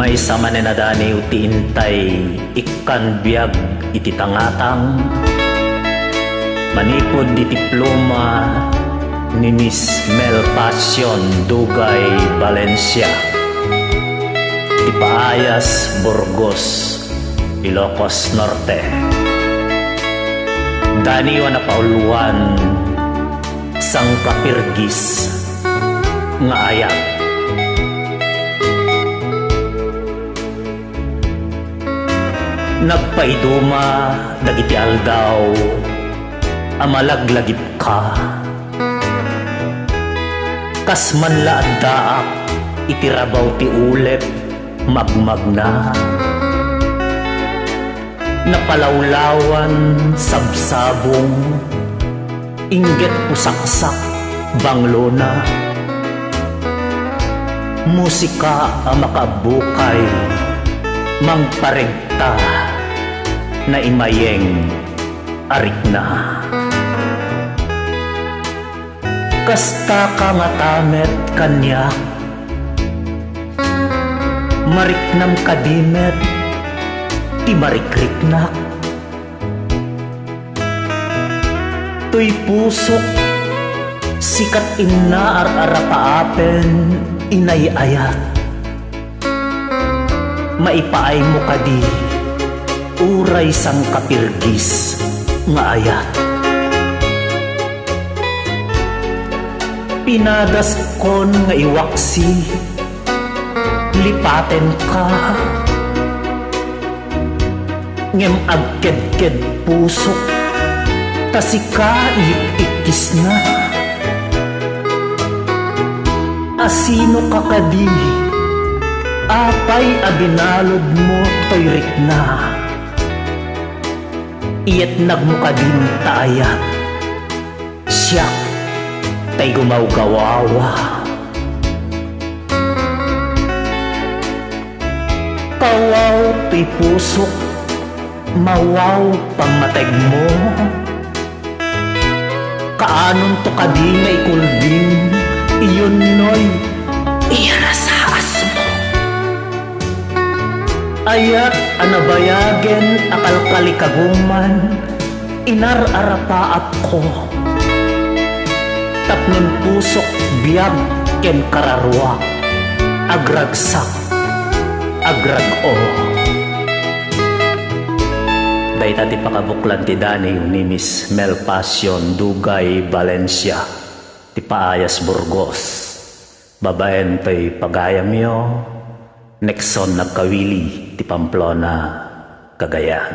May sama na dani uti intay ikan biyag iti tangatang manipod di diploma ni Miss Mel Passion Dugay Valencia ti Paayas, Burgos, Ilocos Norte. Dani wa napauluan sang kapirgis nga ayat. Nagpaiduma dagiti aldaw amalaglagip ka kas manlaad daak itirabaw ti ulep magmagna napalawlawan sabsabong inggit pusaksak banglona musika ang makabukay mangparegta na imayeng arik na kasta ka nga tamet kanya mariknam kadimet ti marikriknak tuy pusok sikat inna ar-arapaapen inayayat maipaay mo kadi uray sang kapirgis nga ayat. Pinadas kon nga iwaksi lipaten ka ngem agked-ked pusok tasika ikis na asino ka kadi apay abinalod mo toy rikna iyat nagmukadin taayat siyak tay gumawgawawa kawaw ti pusok mawaw pangmateg mo kaanon to kadi nga ikulbing iyon noy iyarasas mo ayat anabayagen akal kalikaguman inar-arapaat ko tapnem pusok biyag ken kararwa agragsak agrag-o dayta ti pakabuklan ti dani ni Miss Mel Passion Dugay Valencia ti Paayas, Burgos. Babaen to'y pagayam yo Nexon nagkawili ti Pamplona, Cagayan.